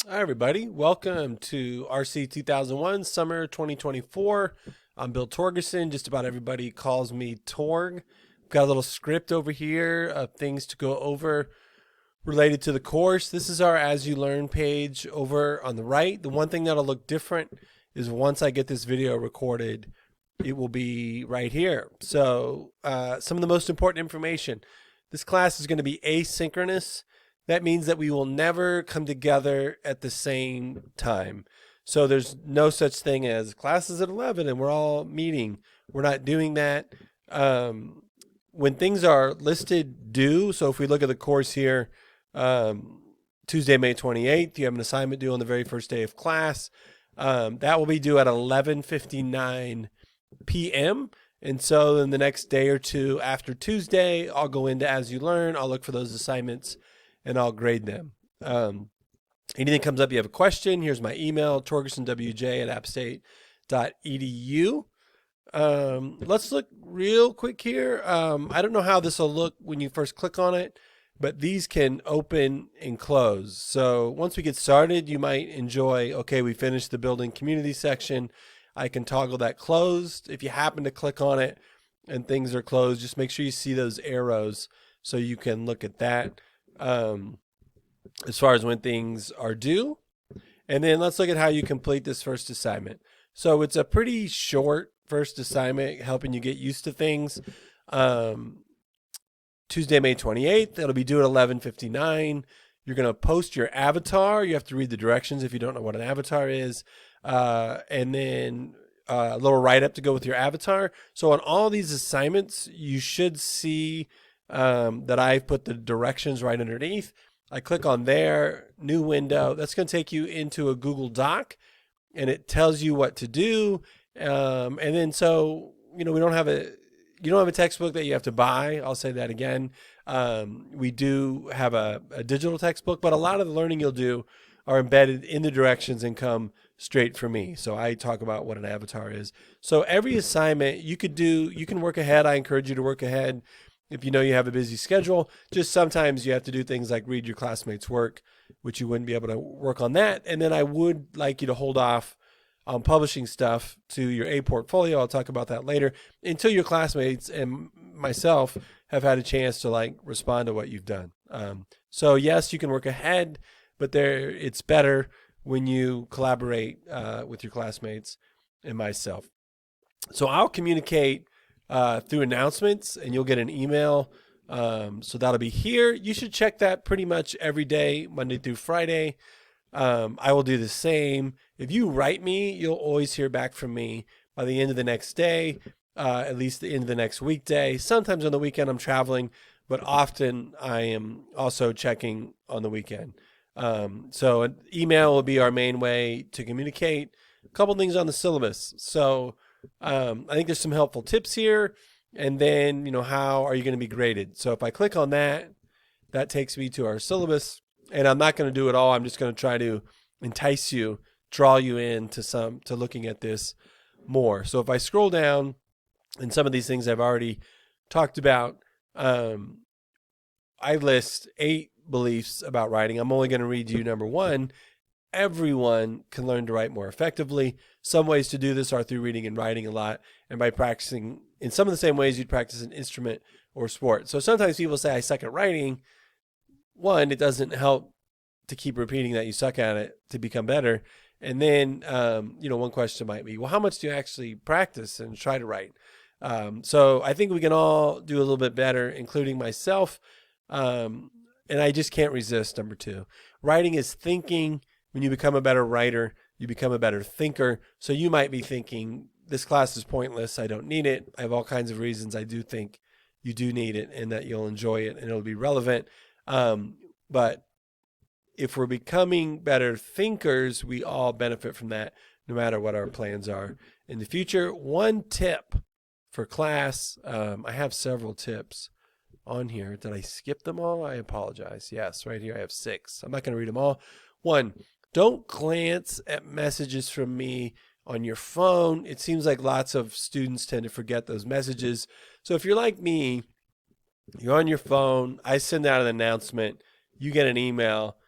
Hi, everybody. Welcome to RC 2001, summer 2024. I'm Bill Torgerson. Just about everybody calls me Torg. Got a little script over here of things to go over related to the course. This is our As You Learn page over on the right. The one thing that'll look different is once I get this video recorded, it will be right here. So some of the most important information. This class is going to be asynchronous. That means that we will never come together at the same time. So there's no such thing as classes at 11 and we're all meeting. We're not doing that. When things are listed due, so if we look at the course here, Tuesday, May 28th, you have an assignment due on the very first day of class. That will be due at 11:59 p.m. And so in the next day or two after Tuesday, I'll go into As You Learn. I'll look for those assignments and I'll grade them. Anything comes up, you have a question, here's my email, torgersonwj@appstate.edu. Let's look real quick here. I don't know how this will look when you first click on it, but these can open and close. So once we get started, you might enjoy, okay, we finished the building community section. I can toggle that closed. If you happen to click on it and things are closed, just make sure you see those arrows so you can look at that. As far as when things are due. And then let's look at how you complete this first assignment. So it's a pretty short first assignment, helping you get used to things. Tuesday, May 28th, it'll be due at 11:59. You're going to post your avatar. You have to read the directions if you don't know what an avatar is. And then a little write-up to go with your avatar. So on all these assignments, you should see that I've put the directions right underneath. I click on there, new window. That's going to take you into a Google Doc, and it tells you what to do. And then so, we don't have you don't have a textbook that you have to buy. I'll say that again. We do have a digital textbook, but a lot of the learning you'll do are embedded in the directions and come straight from me. So I talk about what an avatar is. So every assignment you can work ahead. I encourage you to work ahead. If you know you have a busy schedule, just sometimes you have to do things like read your classmates' work, which you wouldn't be able to work on that. And then I would like you to hold off on publishing stuff to your A portfolio. I'll talk about that later, until your classmates and myself have had a chance to respond to what you've done. So yes, you can work ahead, but it's better when you collaborate with your classmates and myself. So I'll communicate through announcements, and you'll get an email. So that'll be here. You should check that pretty much every day, Monday through Friday. I will do the same. If you write me, you'll always hear back from me by the end of the next day, at least the end of the next weekday. Sometimes on the weekend I'm traveling, but often I am also checking on the weekend. So an email will be our main way to communicate. A couple things on the syllabus. So I think there's some helpful tips here. And then, how are you going to be graded? So if I click on that, that takes me to our syllabus. And I'm not going to do it all. I'm just going to try to entice you, draw you to looking at this more. So if I scroll down, and some of these things I've already talked about, I list 8 beliefs about writing. I'm only going to read you number 1. Everyone can learn to write more effectively. Some ways to do this are through reading and writing a lot, and by practicing in some of the same ways you'd practice an instrument or sport. So sometimes people say, I suck at writing. One, it doesn't help to keep repeating that you suck at it to become better. And then, one question might be, well, how much do you actually practice and try to write? So I think we can all do a little bit better, including myself. And I just can't resist number 2. Writing is thinking. When you become a better writer, you become a better thinker. So you might be thinking, this class is pointless. I don't need it. I have all kinds of reasons I do think you do need it and that you'll enjoy it and it'll be relevant. But if we're becoming better thinkers, we all benefit from that, no matter what our plans are in the future. One tip for class. I have several tips on here. Did I skip them all? I apologize. Yes, right here I have 6. I'm not going to read them all. 1, don't glance at messages from me on your phone. It seems like lots of students tend to forget those messages. So if you're like me, you're on your phone, I send out an announcement, you get an email,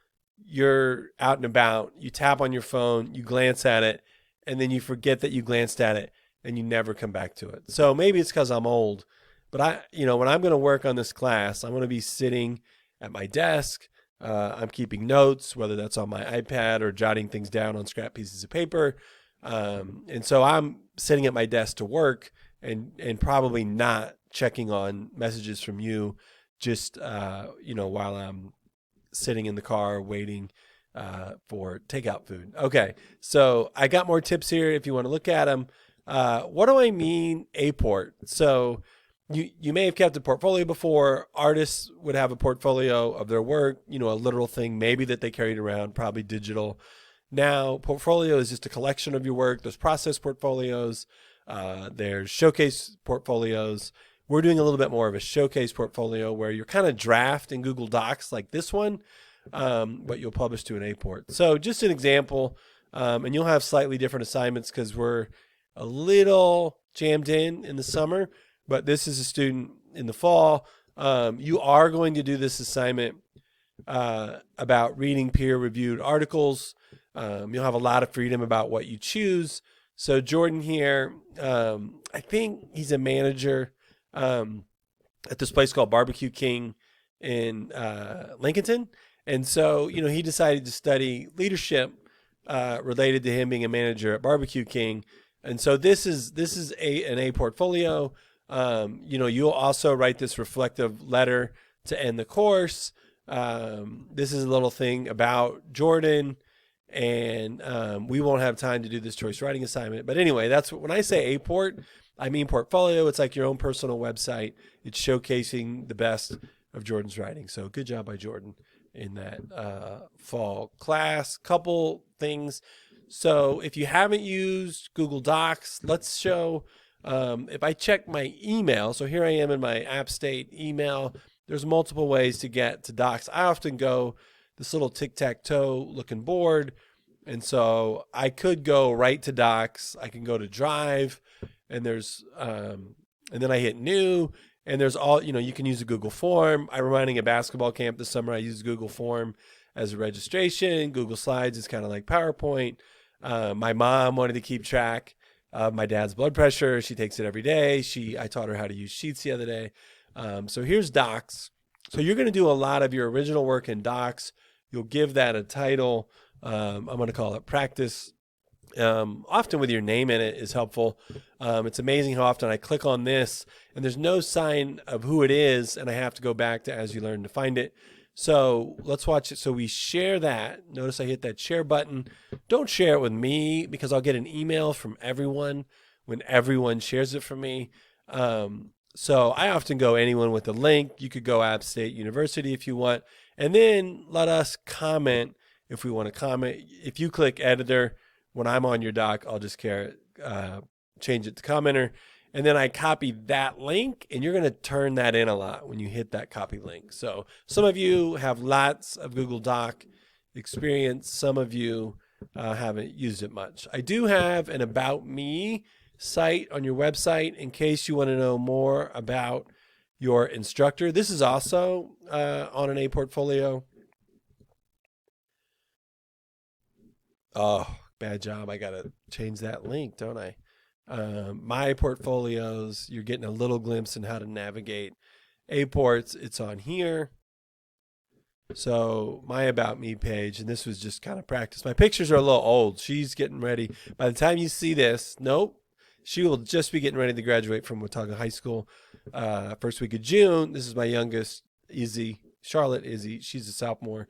you're out and about, you tap on your phone, you glance at it, and then you forget that you glanced at it and you never come back to it. So maybe it's because I'm old, but when I'm going to work on this class, I'm going to be sitting at my desk. I'm keeping notes, whether that's on my iPad or jotting things down on scrap pieces of paper. And so I'm sitting at my desk to work and probably not checking on messages from you just, while I'm sitting in the car waiting for takeout food. Okay, so I got more tips here if you want to look at them. What do I mean, a port? So you may have kept a portfolio before. Artists would have a portfolio of their work, a literal thing maybe that they carried around, probably digital. Now, portfolio is just a collection of your work. There's process portfolios. There's showcase portfolios. We're doing a little bit more of a showcase portfolio where you're kind of draft in Google Docs like this one, but you'll publish to an A-port. So just an example, and you'll have slightly different assignments because we're a little jammed in the summer, but this is a student in the fall. You are going to do this assignment about reading peer-reviewed articles. You'll have a lot of freedom about what you choose. So Jordan here, I think he's a manager at this place called Barbecue King in Lincolnton. And so, he decided to study leadership related to him being a manager at Barbecue King. And so this is an A portfolio. You'll also write this reflective letter to end the course. This is a little thing about Jordan, and we won't have time to do this choice writing assignment. But anyway, that's when I say A port, I mean portfolio. It's like your own personal website. It's showcasing the best of Jordan's writing. So good job by Jordan in that fall class. Couple things. So if you haven't used Google Docs, let's show, if I check my email, so here I am in my App State email, there's multiple ways to get to Docs. I often go this little tic-tac-toe looking board, and so I could go right to Docs. I can go to Drive, and there's, and then I hit New, and there's all, you can use a Google Form. I'm running a basketball camp this summer. I use Google Form as a registration. Google Slides is kind of like PowerPoint. My mom wanted to keep track of my dad's blood pressure. She takes it every day. I taught her how to use Sheets the other day. So here's Docs. So you're going to do a lot of your original work in Docs. You'll give that a title. I'm going to call it Practice. Often with your name in it is helpful. It's amazing how often I click on this and there's no sign of who it is, and I have to go back to As You Learn to find it. So let's watch it. So we share that. Notice I hit that share button. Don't share it with me because I'll get an email from everyone when everyone shares it from me. So I often go anyone with a link. You could go App State University if you want. And then let us comment if we want to comment. If you click editor, when I'm on your doc, I'll just change it to commenter. And then I copy that link, and you're going to turn that in a lot when you hit that copy link. So some of you have lots of Google Doc experience. Some of you haven't used it much. I do have an About Me site on your website in case you want to know more about your instructor. This is also on an A portfolio. Oh, bad job. I got to change that link, don't I? My portfolios, you're getting a little glimpse in how to navigate A ports. It's on here. So my About Me page, and this was just kind of practice. My pictures are a little old. She's getting ready. By the time you see this, nope, she will just be getting ready to graduate from Watauga High School first week of June. This is my youngest, Izzy, Charlotte Izzy. She's a sophomore.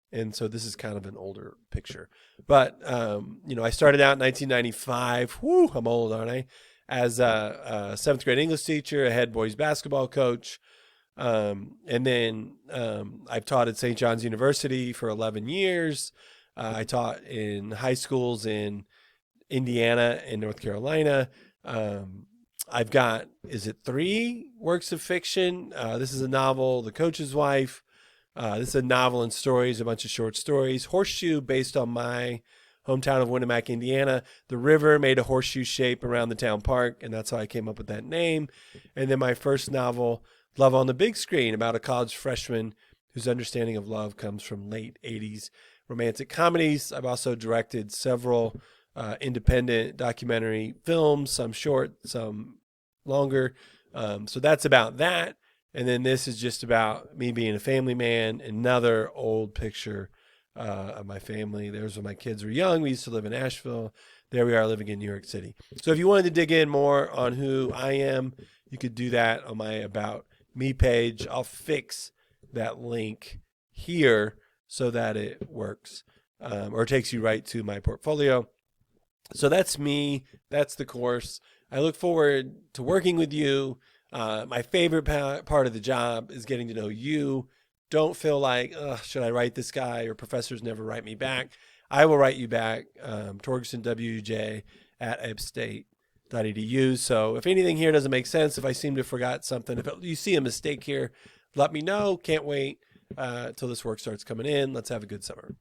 And so this is kind of an older picture. But, I started out in 1995. Whoo, I'm old, aren't I? As a seventh grade English teacher, a head boys basketball coach. And then I've taught at St. John's University for 11 years. I taught in high schools in Indiana and North Carolina. I've got, 3 works of fiction? This is a novel, The Coach's Wife. This is a novel and stories, a bunch of short stories. Horseshoe, based on my hometown of Winamac, Indiana. The river made a horseshoe shape around the town park, and that's how I came up with that name. And then my first novel, Love on the Big Screen, about a college freshman whose understanding of love comes from late 80s romantic comedies. I've also directed several independent documentary films, some short, some longer. So that's about that. And then this is just about me being a family man, another old picture of my family. There's when my kids were young. We used to live in Asheville. There we are living in New York City. So if you wanted to dig in more on who I am, you could do that on my About Me page. I'll fix that link here so that it works or takes you right to my portfolio. So that's me. That's the course. I look forward to working with you. My favorite part of the job is getting to know you. Don't feel like, should I write this guy, or professors never write me back. I will write you back, Torgerson, WJ, at appstate.edu. So if anything here doesn't make sense, if I seem to have forgot something, if you see a mistake here, let me know. Can't wait till this work starts coming in. Let's have a good summer.